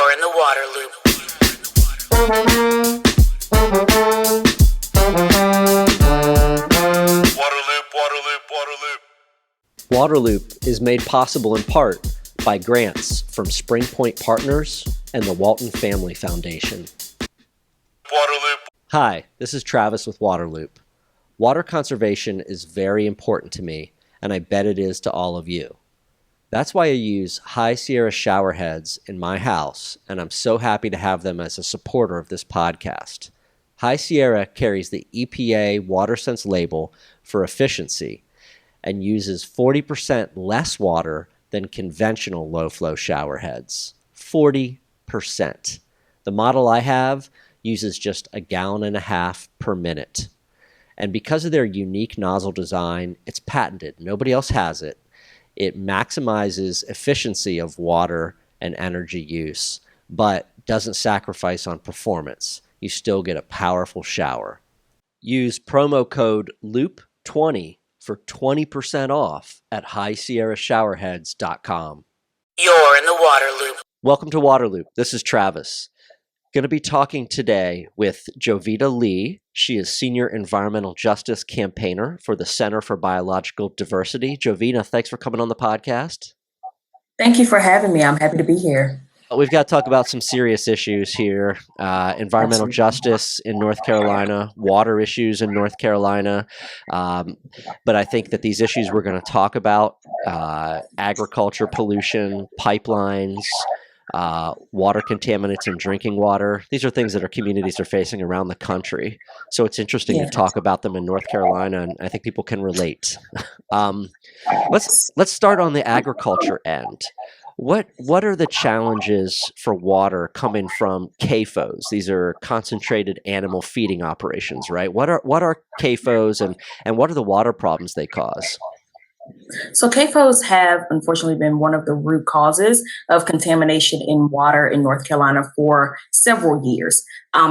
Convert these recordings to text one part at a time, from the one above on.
You're in the water loop. Waterloop is made possible in part by grants from Spring Point Partners and the Walton Family Foundation. Waterloop. Hi, this is Travis with Waterloop. Water conservation is very important to me, and I bet it is to all of you. That's why I use High Sierra shower heads in my house, and I'm so happy to have them as a supporter of this podcast. High Sierra carries the EPA WaterSense label for efficiency and uses 40% less water than conventional low-flow shower heads. 40%. The model I have uses just 1.5 gallons per minute. And because of their unique nozzle design, it's patented. Nobody else has it. It maximizes efficiency of water and energy use, but doesn't sacrifice on performance. You still get a powerful shower. Use promo code LOOP20 for 20% off at highsierrashowerheads.com. You're in the water loop. Welcome to Waterloop. This is Travis. Going to be talking today with Jovita Lee. She is Senior Environmental Justice Campaigner for the Center for Biological Diversity. Jovita, thanks for coming on the podcast. Thank you for having me. I'm happy to be here. We've got to talk about some serious issues here. Environmental justice in North Carolina, water issues in North Carolina. But I think that these issues we're going to talk about, agriculture pollution, pipelines, water contaminants in drinking water. These are things that our communities are facing around the country. So it's interesting to talk about them in North Carolina, and I think people can relate. Let's start on the agriculture end. What are the challenges for water coming from CAFOs? These are concentrated animal feeding operations, right? What are CAFOs and what are the water problems they cause? So CAFOs have unfortunately been one of the root causes of contamination in water in North Carolina for several years.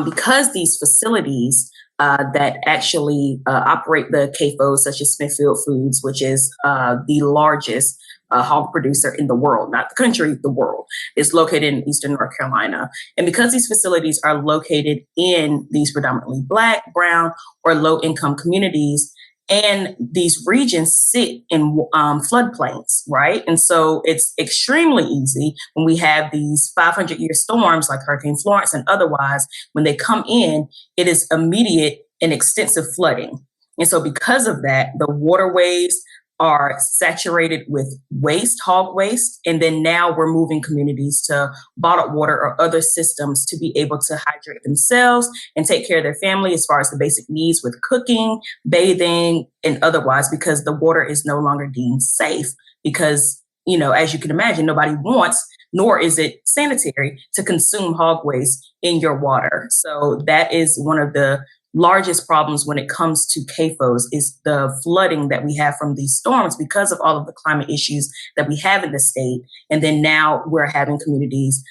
Because these facilities that actually operate the CAFOs, such as Smithfield Foods, which is the largest hog producer in the world, not the country, the world, is located in Eastern North Carolina. And because these facilities are located in these predominantly Black, brown, or low-income communities, and these regions sit in floodplains, right? And so it's extremely easy when we have these 500-year storms like Hurricane Florence and otherwise, when they come in, it is immediate and extensive flooding. And so because of that, the waterways are saturated with waste, hog waste, and then now we're moving communities to bottled water or other systems to be able to hydrate themselves and take care of their family as far as the basic needs with cooking, bathing, and otherwise, because the water is no longer deemed safe because, as you can imagine, nobody wants, nor is it sanitary to consume hog waste in your water. So that is one of the largest problems when it comes to CAFOs is the flooding that we have from these storms because of all of the climate issues that we have in the state. And then now we're having communities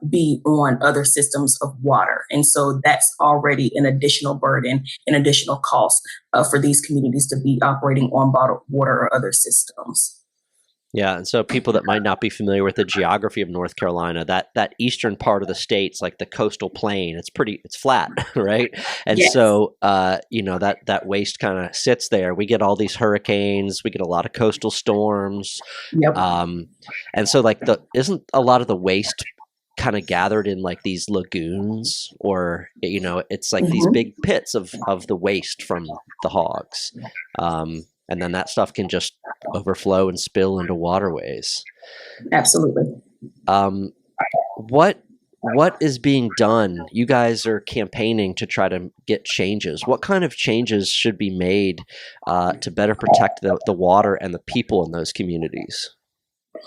be on other systems of water. And so that's already an additional burden, an additional cost for these communities to be operating on bottled water or other systems. Yeah, and so people that might not be familiar with the geography of North Carolina, that eastern part of the state's like the coastal plain. It's flat, right? And so, that waste kind of sits there. We get all these hurricanes. We get a lot of coastal storms. Yep. And so, isn't a lot of the waste kind of gathered in like these lagoons, or it's like these big pits of the waste from the hogs. And then that stuff can just overflow and spill into waterways. Absolutely. What is being done? You guys are campaigning to try to get changes. What kind of changes should be made to better protect the water and the people in those communities?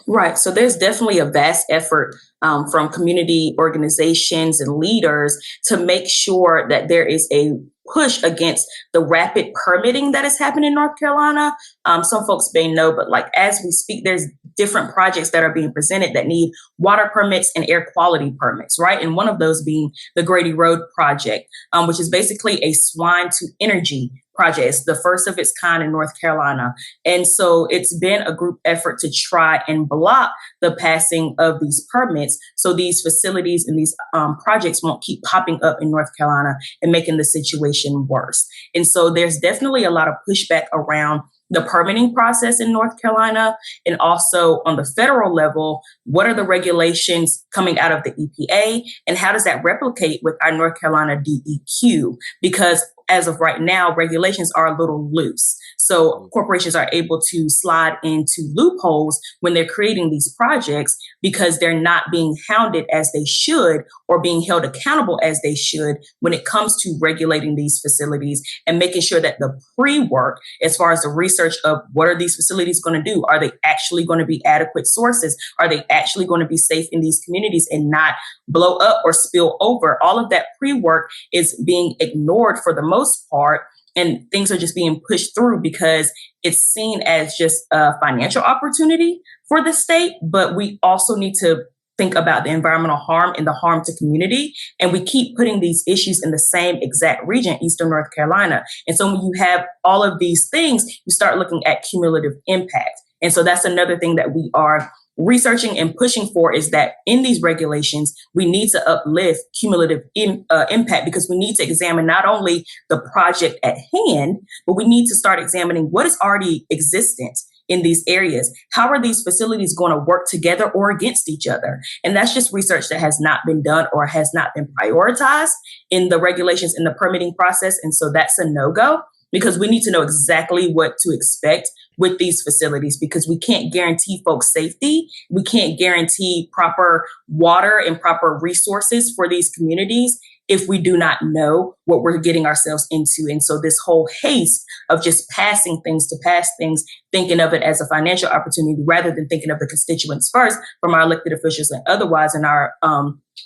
Right. So there's definitely a vast effort from community organizations and leaders to make sure that there is a push against the rapid permitting that is happening in North Carolina. Some folks may know, but as we speak, there's different projects that are being presented that need water permits and air quality permits, right? And one of those being the Grady Road project, which is basically a swine to energy projects, the first of its kind in North Carolina. And so it's been a group effort to try and block the passing of these permits so these facilities and these projects won't keep popping up in North Carolina and making the situation worse. And so there's definitely a lot of pushback around the permitting process in North Carolina, and also on the federal level, what are the regulations coming out of the EPA, and how does that replicate with our North Carolina DEQ? Because as of right now, regulations are a little loose. So corporations are able to slide into loopholes when they're creating these projects because they're not being hounded as they should or being held accountable as they should when it comes to regulating these facilities and making sure that the pre-work, as far as the research of what are these facilities going to do? Are they actually going to be adequate sources? Are they actually going to be safe in these communities and not blow up or spill over? All of that pre-work is being ignored for the most part. And things are just being pushed through because it's seen as just a financial opportunity for the state. But we also need to think about the environmental harm and the harm to community. And we keep putting these issues in the same exact region, Eastern North Carolina. And so when you have all of these things, you start looking at cumulative impact. And so that's another thing that we are researching and pushing for, is that in these regulations, we need to uplift cumulative impact, because we need to examine not only the project at hand, but we need to start examining what is already existent in these areas. How are these facilities going to work together or against each other? And that's just research that has not been done or has not been prioritized in the regulations in the permitting process. And so that's a no-go, because we need to know exactly what to expect with these facilities, because we can't guarantee folks safety. We can't guarantee proper water and proper resources for these communities if we do not know what we're getting ourselves into. And so this whole haste of just passing things to pass things, thinking of it as a financial opportunity rather than thinking of the constituents first, from our elected officials and otherwise, and our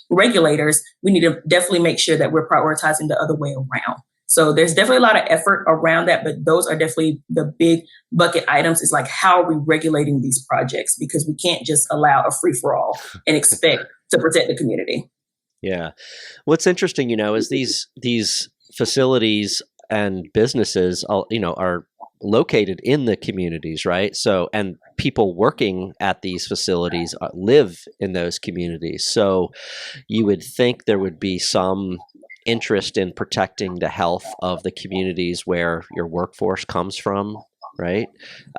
regulators, we need to definitely make sure that we're prioritizing the other way around. So there's definitely a lot of effort around that, but those are definitely the big bucket items. Is like, how are we regulating these projects? Because we can't just allow a free for all and expect to protect the community. Yeah. What's interesting, is these facilities and businesses, are located in the communities, right? So, and people working at these facilities live in those communities. So you would think there would be some interest in protecting the health of the communities where your workforce comes from, right?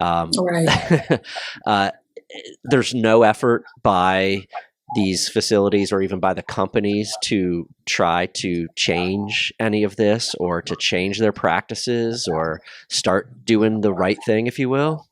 Right. There's no effort by these facilities or even by the companies to try to change any of this or to change their practices or start doing the right thing, if you will.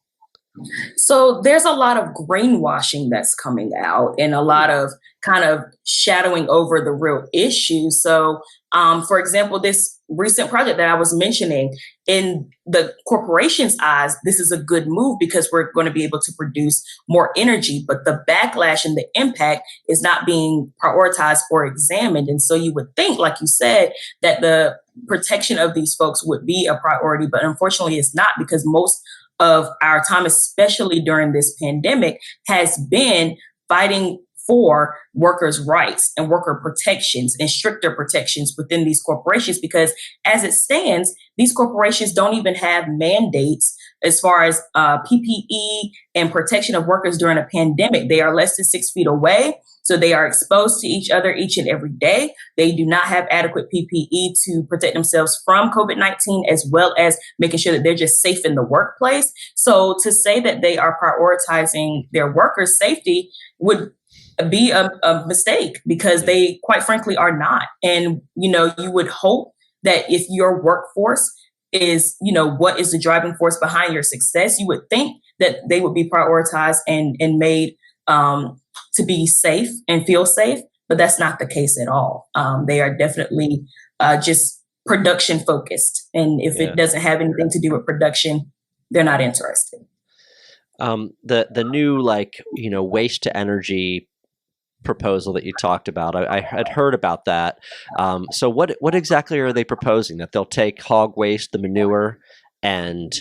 So there's a lot of greenwashing that's coming out and a lot of kind of shadowing over the real issue. So, for example, this recent project that I was mentioning, in the corporation's eyes, this is a good move because we're going to be able to produce more energy, but the backlash and the impact is not being prioritized or examined. And so you would think, like you said, that the protection of these folks would be a priority, but unfortunately it's not, because most of our time, especially during this pandemic, has been fighting for workers' rights and worker protections and stricter protections within these corporations, because as it stands, these corporations don't even have mandates as far as PPE and protection of workers during a pandemic. They are less than 6 feet away. So they are exposed to each other each and every day. They do not have adequate PPE to protect themselves from COVID-19, as well as making sure that they're just safe in the workplace. So to say that they are prioritizing their workers' safety would be a mistake, because they quite frankly are not. And, you would hope that if your workforce is, what is the driving force behind your success, you would think that they would be prioritized and made to be safe and feel safe, but that's not the case at all. They are definitely just production focused. And if it doesn't have anything to do with production, they're not interested. The new, waste to energy proposal that you talked about, I had heard about that. So what exactly are they proposing? That they'll take hog waste, the manure, and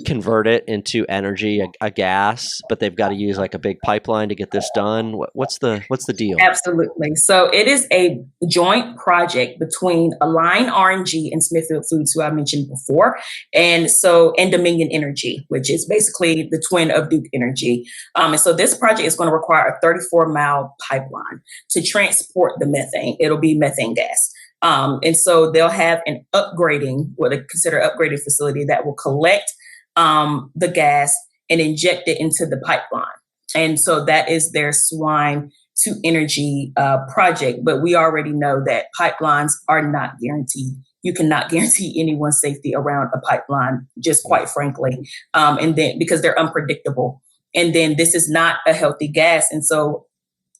convert it into energy, a gas, but they've got to use like a big pipeline to get this done. What's the deal? Absolutely. So it is a joint project between Align RNG and Smithfield Foods, who I mentioned before, and Dominion Energy, which is basically the twin of Duke Energy. And so this project is going to require a 34-mile pipeline to transport the methane. It'll be methane gas. And so they'll have an what they consider upgraded facility that will collect the gas and inject it into the pipeline. And so that is their Swine to Energy project. But we already know that pipelines are not guaranteed. You cannot guarantee anyone's safety around a pipeline, just quite frankly. And then because they're unpredictable. And then this is not a healthy gas. And so,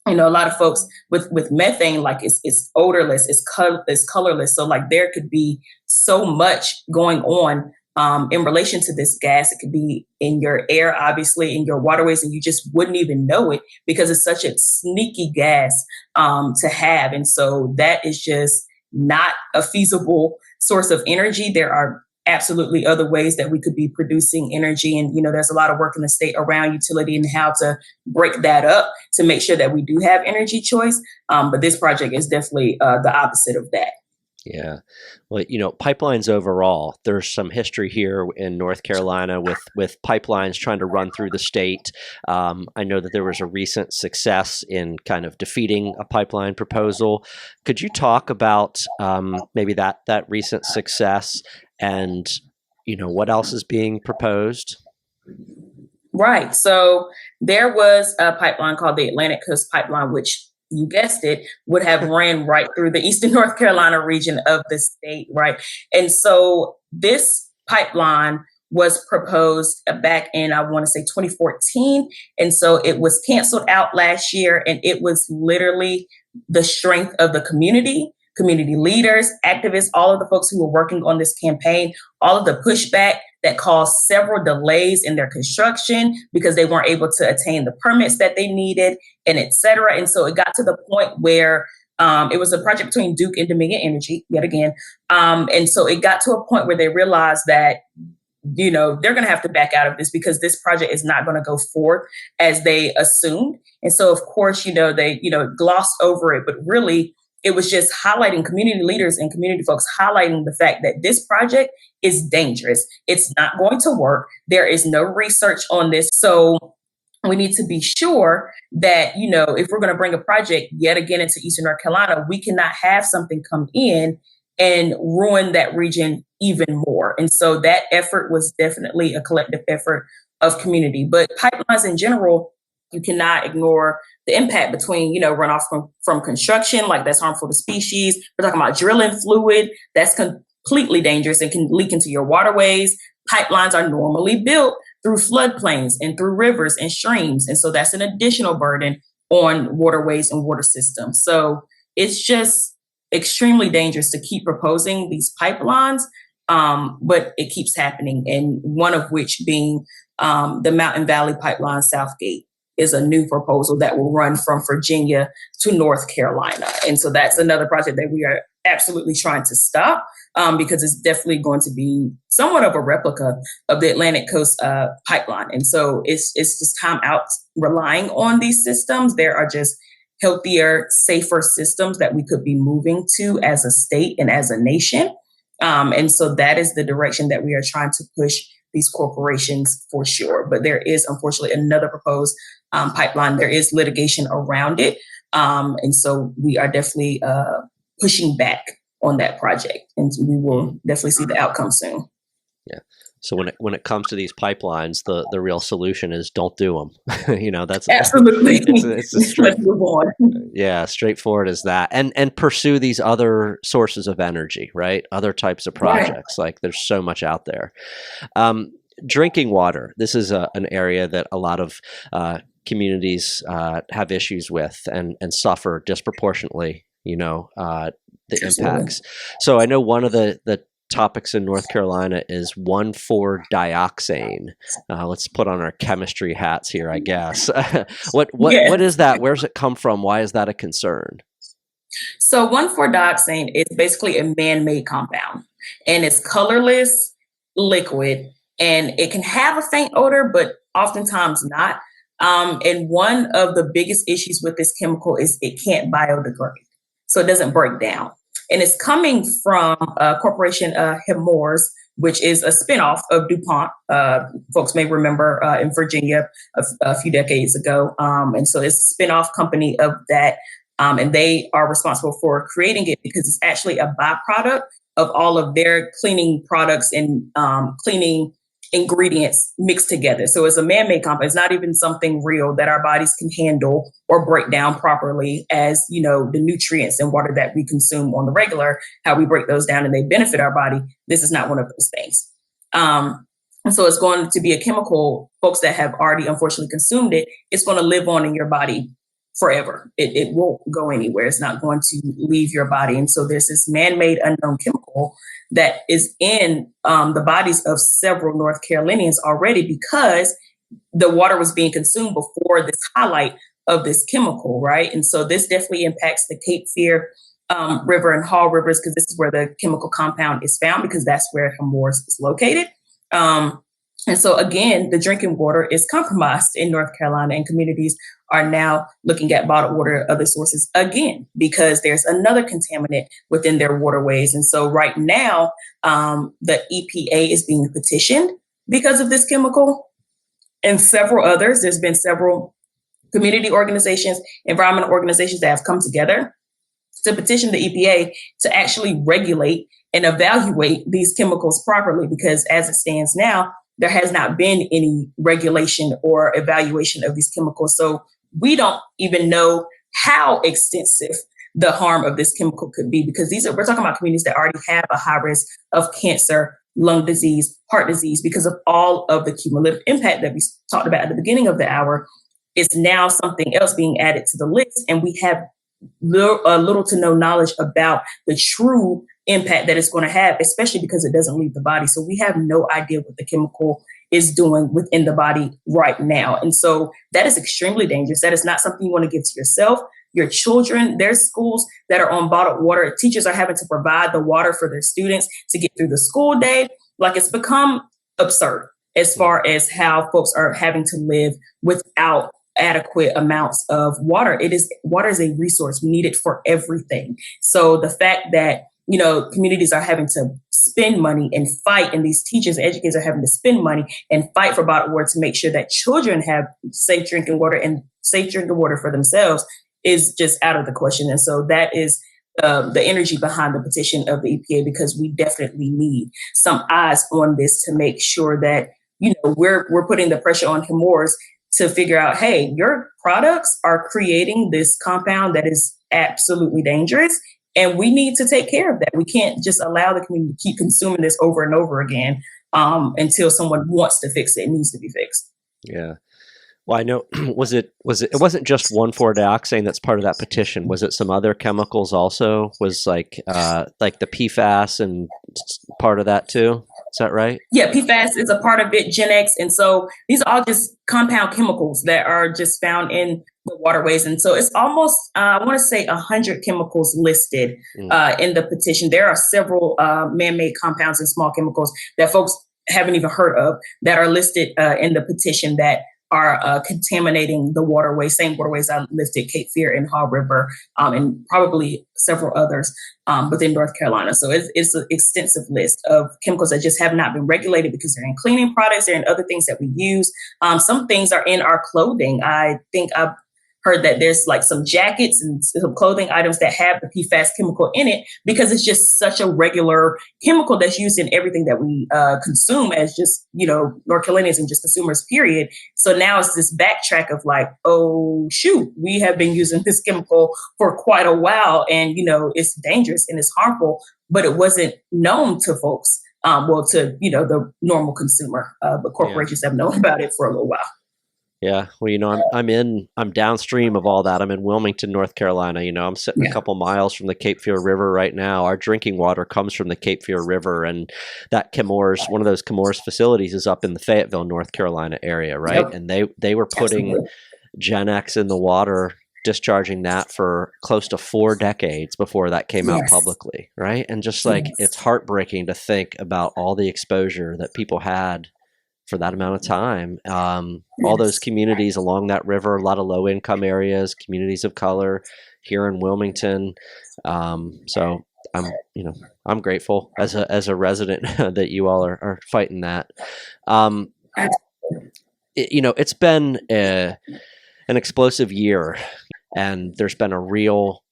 a lot of folks with methane, like it's odorless, it's colorless. So like there could be so much going on in relation to this gas. It could be in your air, obviously, in your waterways, and you just wouldn't even know it because it's such a sneaky gas to have. And so that is just not a feasible source of energy. There are absolutely other ways that we could be producing energy. And, there's a lot of work in the state around utility and how to break that up to make sure that we do have energy choice. But this project is definitely the opposite of that. Yeah. Well, pipelines overall, there's some history here in North Carolina with pipelines trying to run through the state. I know that there was a recent success in kind of defeating a pipeline proposal. Could you talk about maybe that recent success and, what else is being proposed? Right. So there was a pipeline called the Atlantic Coast Pipeline, which you guessed it, would have ran right through the Eastern North Carolina region of the state, right? And so this pipeline was proposed back in, I want to say 2014. And so it was canceled out last year. And it was literally the strength of the community leaders, activists, all of the folks who were working on this campaign, all of the pushback that caused several delays in their construction because they weren't able to attain the permits that they needed, and et cetera. And so it got to the point where it was a project between Duke and Dominion Energy, yet again. And so it got to a point where they realized that, they're going to have to back out of this because this project is not going to go forward as they assumed. And so, of course, they, glossed over it, but really, it was just highlighting community leaders and community folks, highlighting the fact that this project is dangerous. It's not going to work. There is no research on this. So we need to be sure that, if we're going to bring a project yet again into Eastern North Carolina, we cannot have something come in and ruin that region even more. And so that effort was definitely a collective effort of community. But pipelines in general, you cannot ignore the impact between, runoff from construction, like that's harmful to species. We're talking about drilling fluid that's completely dangerous and can leak into your waterways. Pipelines are normally built through floodplains and through rivers and streams. And so that's an additional burden on waterways and water systems. So it's just extremely dangerous to keep proposing these pipelines, but it keeps happening. And one of which being the Mountain Valley Pipeline Southgate is a new proposal that will run from Virginia to North Carolina. And so that's another project that we are absolutely trying to stop because it's definitely going to be somewhat of a replica of the Atlantic Coast pipeline. And so it's just time out relying on these systems. There are just healthier, safer systems that we could be moving to as a state and as a nation. And so that is the direction that we are trying to push these corporations for sure. But there is, unfortunately, another proposed pipeline. There is litigation around it. And so we are definitely pushing back on that project. And we will definitely see the outcome soon. Yeah. So when it comes to these pipelines, the real solution is don't do them. That's absolutely. It's Let's move on. Yeah, straightforward as that, and pursue these other sources of energy, right? Other types of projects. Right. Like there's so much out there. Drinking water. This is an area that a lot of communities have issues with and suffer disproportionately. The impacts. So I know one of the topics in North Carolina is 1,4-dioxane. Let's put on our chemistry hats here, I guess. What is that? Where does it come from? Why is that a concern? So 1,4-dioxane is basically a man-made compound, and it's colorless liquid. and it can have a faint odor, but oftentimes not. And one of the biggest issues with this chemical is it can't biodegrade, so it doesn't break down. And it's coming from corporation Chemours, which is a spinoff of DuPont. Folks may remember in Virginia a few decades ago. And so it's a spinoff company of that. And they are responsible for creating it because it's actually a byproduct of all of their cleaning products and cleaning ingredients mixed together. So it's a man-made compound. It's not even something real that our bodies can handle or break down properly as, you know, the nutrients and water that we consume on the regular, how we break those down and they benefit our body. This is not one of those things. And so it's going to be a chemical, folks that have already unfortunately consumed it, it's going to live on in your body forever. It won't go anywhere. It's not going to leave your body. And so there's this man-made unknown chemical that is in the bodies of several North Carolinians already because the water was being consumed before this highlight of this chemical, right? And so this definitely impacts the Cape Fear River and Hall Rivers because this is where the chemical compound is found because that's where Chemours is located. And so again, the drinking water is compromised in North Carolina and communities are now looking at bottled water and other sources again, because there's another contaminant within their waterways. And so right now, the EPA is being petitioned because of this chemical and several others. There's been several community organizations, environmental organizations that have come together to petition the EPA to actually regulate and evaluate these chemicals properly, because as it stands now, there has not been any regulation or evaluation of these chemicals. So we don't even know how extensive the harm of this chemical could be, because we're talking about communities that already have a high risk of cancer, lung disease, heart disease, because of all of the cumulative impact that we talked about at the beginning of the hour. It's now something else being added to the list, and we have little to no knowledge about the true impact that it's going to have, especially because it doesn't leave the body. So we have no idea what the chemical is doing within the body right now. And so that is extremely dangerous. That is not something you want to give to yourself, your children. There's schools that are on bottled water. Teachers are having to provide the water for their students to get through the school day. Like, it's become absurd as far as how folks are having to live without adequate amounts of water. Water is a resource. We need it for everything. So the fact that, you know, communities are having to spend money and fight, and these teachers and educators are having to spend money and fight for bottled water to make sure that children have safe drinking water and safe drinking water for themselves is just out of the question. And so that is the energy behind the petition of the EPA, because we definitely need some eyes on this to make sure that, you know, we're putting the pressure on Chemours to figure out, hey, your products are creating this compound that is absolutely dangerous, and we need to take care of that. We can't just allow the community to keep consuming this over and over again until someone wants to fix it. It needs to be fixed. Yeah. Well, I know, it wasn't just 1,4-dioxane that's part of that petition. Was it some other chemicals also? Was like the PFAS and part of that too? Is that right? Yeah, PFAS is a part of it, Gen X. And so these are all just compound chemicals that are just found in the waterways. And so it's almost, I want to say 100 chemicals listed in the petition. There are several man-made compounds and small chemicals that folks haven't even heard of that are listed in the petition that are contaminating the waterways, same waterways I listed, Cape Fear and Hall River, and probably several others within North Carolina. So it's an extensive list of chemicals that just have not been regulated because they're in cleaning products, they're in other things that we use. Some things are in our clothing. I think I've heard that there's like some jackets and some clothing items that have the PFAS chemical in it because it's just such a regular chemical that's used in everything that we consume as just, you know, North Carolinians and just consumers, period. So now it's this backtrack of like, oh, shoot, we have been using this chemical for quite a while and, you know, it's dangerous and it's harmful, but it wasn't known to folks, to, you know, the normal consumer, but corporations have known about it for a little while. Yeah. Well, you know, I'm downstream of all that. I'm in Wilmington, North Carolina. You know, I'm sitting a couple miles from the Cape Fear River right now. Our drinking water comes from the Cape Fear River, and that Chemours, one of those Chemours facilities is up in the Fayetteville, North Carolina area. Right. Yep. And they were putting Gen X in the water, discharging that for close to 4 decades before that came out publicly. Right. And just like, it's heartbreaking to think about all the exposure that people had for that amount of time. All those communities along that river, a lot of low income areas, communities of color here in Wilmington. So I'm grateful as a resident that you all are fighting that. It's been an explosive year, and there's been a real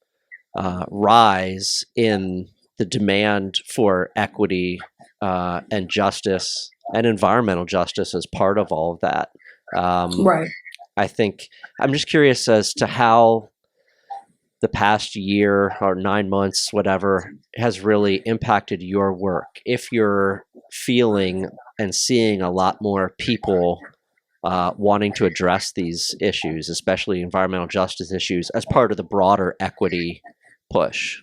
rise in the demand for equity and justice and environmental justice as part of all of that. Right. I think I'm just curious as to how the past year or 9 months, whatever, has really impacted your work. If you're feeling and seeing a lot more people wanting to address these issues, especially environmental justice issues, as part of the broader equity push.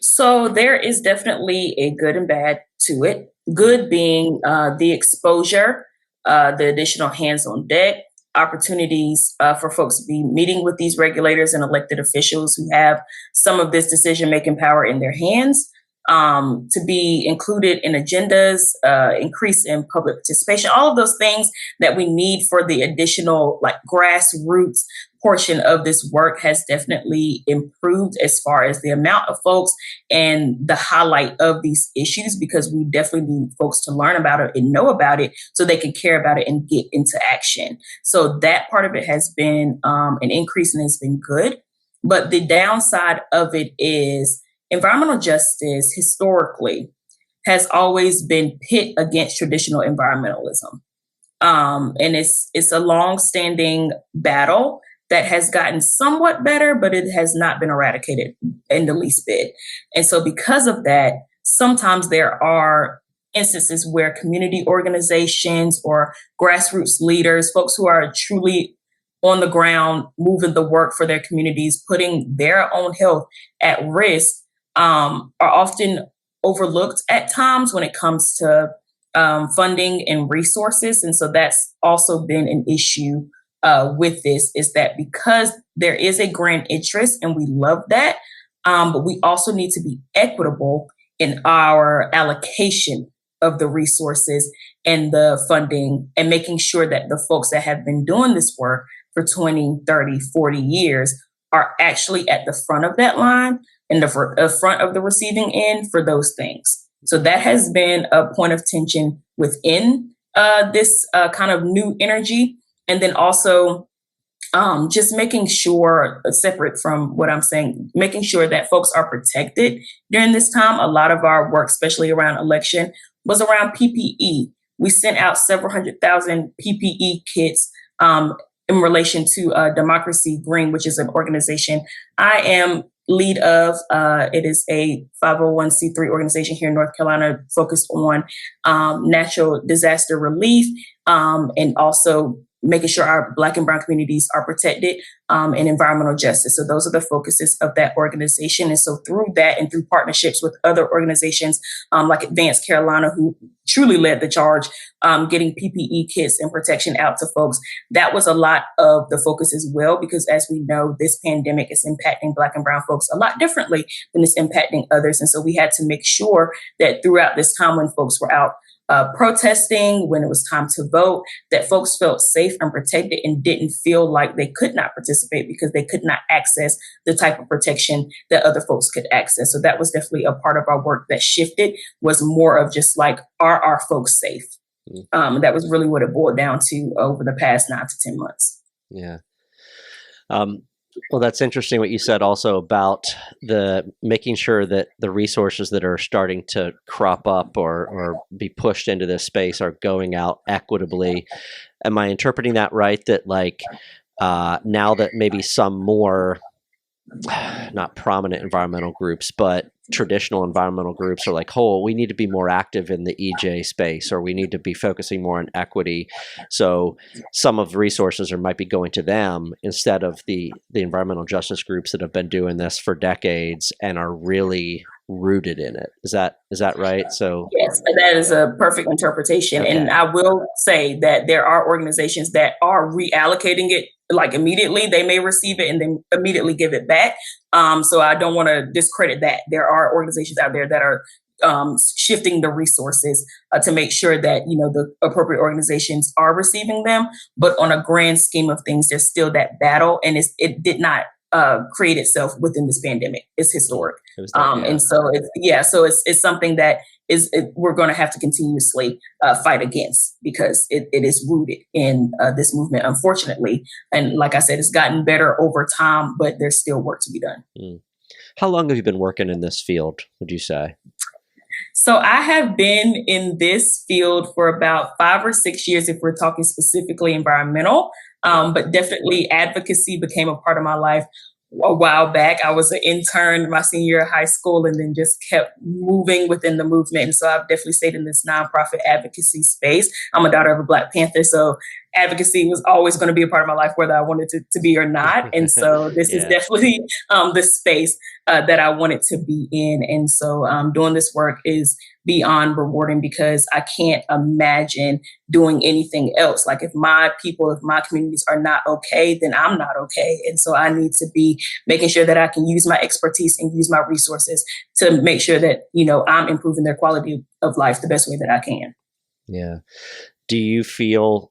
So there is definitely a good and bad to it. Good being the exposure, the additional hands on deck, opportunities for folks to be meeting with these regulators and elected officials who have some of this decision-making power in their hands, to be included in agendas, increase in public participation, all of those things that we need for the additional grassroots portion of this work has definitely improved as far as the amount of folks and the highlight of these issues, because we definitely need folks to learn about it and know about it so they can care about it and get into action. So that part of it has been an increase and has been good. But the downside of it is environmental justice historically has always been pit against traditional environmentalism. And it's a long-standing battle that has gotten somewhat better, but it has not been eradicated in the least bit. And so because of that, sometimes there are instances where community organizations or grassroots leaders, folks who are truly on the ground, moving the work for their communities, putting their own health at risk, are often overlooked at times when it comes to funding and resources. And so that's also been an issue with this, is that because there is a grand interest and we love that, but we also need to be equitable in our allocation of the resources and the funding, and making sure that the folks that have been doing this work for 20, 30, 40 years are actually at the front of that line and the front of the receiving end for those things. So that has been a point of tension within this kind of new energy. And then also just making sure, separate from what I'm saying, making sure that folks are protected during this time. A lot of our work, especially around election, was around PPE. We sent out several 100,000 PPE kits in relation to Democracy Green, which is an organization I am lead of. It is a 501c3 organization here in North Carolina focused on natural disaster relief, and also making sure our Black and Brown communities are protected, and environmental justice. So those are the focuses of that organization. And so through that and through partnerships with other organizations like Advanced Carolina, who truly led the charge, getting PPE kits and protection out to folks, that was a lot of the focus as well, because as we know, this pandemic is impacting Black and Brown folks a lot differently than it's impacting others. And so we had to make sure that throughout this time when folks were out protesting, when it was time to vote, that folks felt safe and protected and didn't feel like they could not participate because they could not access the type of protection that other folks could access. So that was definitely a part of our work that shifted, was more of just like, are our folks safe? That was really what it boiled down to over the past 9 to 10 months. Yeah. Well, that's interesting what you said also about the making sure that the resources that are starting to crop up or be pushed into this space are going out equitably. Am I interpreting that right? That now that maybe some more not prominent environmental groups, but traditional environmental groups are like, oh, we need to be more active in the EJ space, or we need to be focusing more on equity. So some of the resources might be going to them instead of the environmental justice groups that have been doing this for decades and are really rooted in it. Is that right? So yes, that is a perfect interpretation. Okay. And I will say that there are organizations that are reallocating it like immediately. They may receive it and then immediately give it back. So I don't want to discredit that. There are organizations out there that are shifting the resources to make sure that the appropriate organizations are receiving them. But on a grand scheme of things, there's still that battle, and it did not create itself within this pandemic. It's historic, and so it's something that we're going to have to continuously fight against, because it is rooted in this movement, unfortunately. And like I said, it's gotten better over time, but there's still work to be done. How long have you been working in this field, would you say? So I have been in this field for about 5 or 6 years, if we're talking specifically environmental, but definitely advocacy became a part of my life a while back. I was an intern my senior year of high school, and then just kept moving within the movement. And so I've definitely stayed in this nonprofit advocacy space. I'm a daughter of a Black Panther, so advocacy was always going to be a part of my life, whether I wanted to be or not. And so this is definitely the space that I wanted to be in. And so doing this work is beyond rewarding, because I can't imagine doing anything else. Like, if my people, if my communities are not okay, then I'm not okay. And so I need to be making sure that I can use my expertise and use my resources to make sure that, I'm improving their quality of life the best way that I can. Yeah. Do you feel,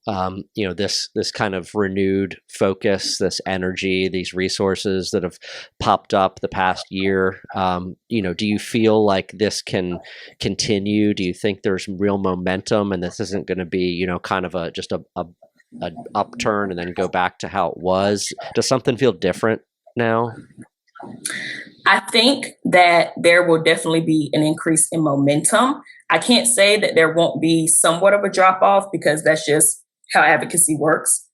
this kind of renewed focus, this energy, these resources that have popped up the past year? Do you feel like this can continue? Do you think there's real momentum, and this isn't going to be, kind of just a upturn and then go back to how it was? Does something feel different now? I think that there will definitely be an increase in momentum. I can't say that there won't be somewhat of a drop off, because that's just how advocacy works.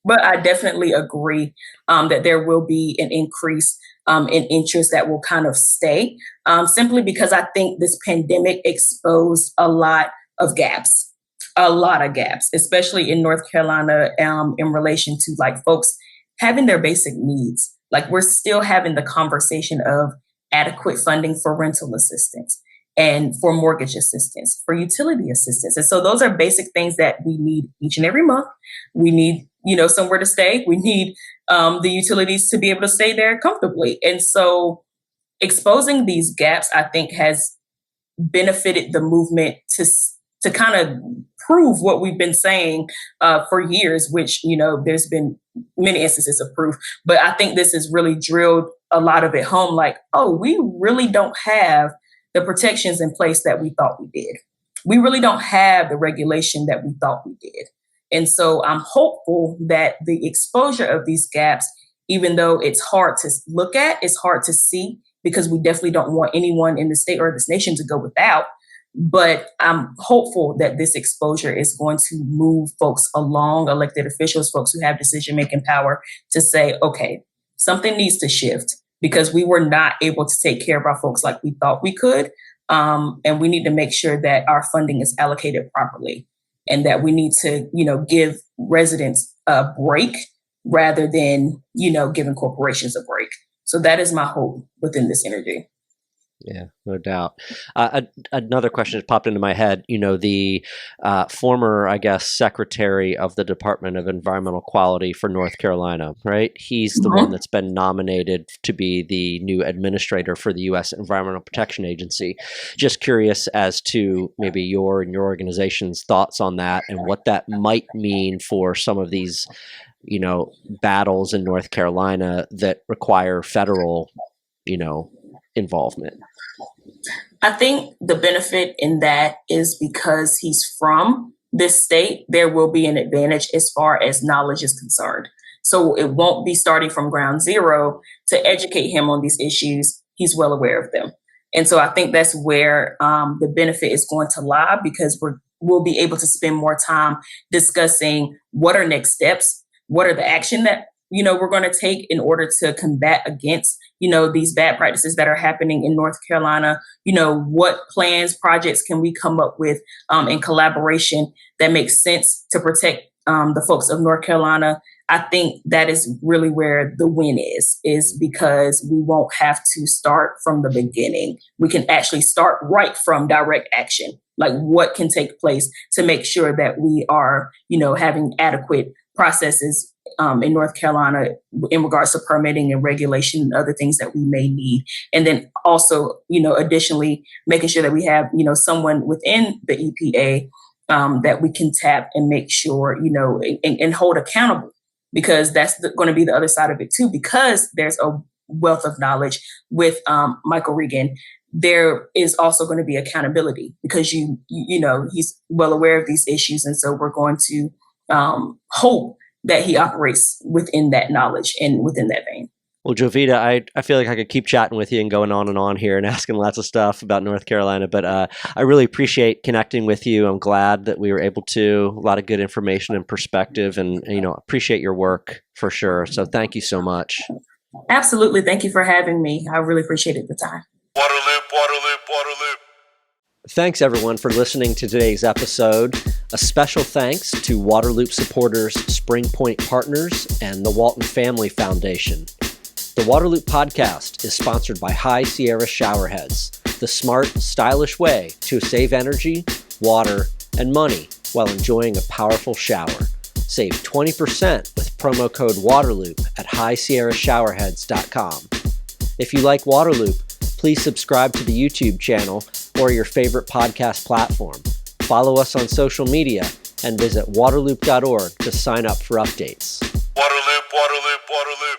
But I definitely agree that there will be an increase in interest that will kind of stay, simply because I think this pandemic exposed a lot of gaps, especially in North Carolina, in relation to like folks having their basic needs. Like, we're still having the conversation of adequate funding for rental assistance and for mortgage assistance, for utility assistance. And so those are basic things that we need each and every month. We need, somewhere to stay. We need the utilities to be able to stay there comfortably. And so exposing these gaps, I think, has benefited the movement to kind of prove what we've been saying for years, which, there's been many instances of proof. But I think this has really drilled a lot of it home, like, oh, we really don't have the protections in place that we thought we did. We really don't have the regulation that we thought we did. And so I'm hopeful that the exposure of these gaps, even though it's hard to look at, it's hard to see, because we definitely don't want anyone in the state or this nation to go without. But I'm hopeful that this exposure is going to move folks along, elected officials, folks who have decision-making power, to say, okay, something needs to shift, because we were not able to take care of our folks like we thought we could. And we need to make sure that our funding is allocated properly, and that we need to, give residents a break rather than, giving corporations a break. So that is my hope within this energy. Yeah, no doubt. Another question that popped into my head, the former, I guess, secretary of the Department of Environmental Quality for North Carolina, right? He's the one that's been nominated to be the new administrator for the U.S. Environmental Protection Agency. Just curious as to maybe your and your organization's thoughts on that, and what that might mean for some of these, battles in North Carolina that require federal, involvement. I think the benefit in that is because he's from this state, there will be an advantage as far as knowledge is concerned. So it won't be starting from ground zero to educate him on these issues. He's well aware of them. And so I think that's where the benefit is going to lie, because we'll be able to spend more time discussing what are next steps, what are the action that we're going to take in order to combat against, these bad practices that are happening in North Carolina. What plans, projects can we come up with in collaboration that makes sense to protect the folks of North Carolina? I think that is really where the win is because we won't have to start from the beginning. We can actually start right from direct action, like what can take place to make sure that we are, having adequate processes in North Carolina in regards to permitting and regulation and other things that we may need. And then also, additionally, making sure that we have, someone within the EPA that we can tap and make sure, and hold accountable, because that's going to be the other side of it too, because there's a wealth of knowledge with Michael Regan. There is also going to be accountability, because he's well aware of these issues. And so we're going to hope that he operates within that knowledge and within that vein. Well, Jovita, I feel like I could keep chatting with you and going on and on here and asking lots of stuff about North Carolina, but I really appreciate connecting with you. I'm glad that we were able to, a lot of good information and perspective, and appreciate your work for sure. So thank you so much. Absolutely. Thank you for having me. I really appreciated the time. Waterloop, Waterloop, Waterloop. Thanks, everyone, for listening to today's episode. A special thanks to Waterloop supporters Spring Point Partners and the Walton Family Foundation. The Waterloop podcast is sponsored by High Sierra Showerheads, the smart, stylish way to save energy, water, and money while enjoying a powerful shower. Save 20% with promo code WATERLOOP at highsierrashowerheads.com. If you like Waterloop, please subscribe to the YouTube channel or your favorite podcast platform. Follow us on social media and visit waterloop.org to sign up for updates. Waterloop, Waterloop, Waterloop.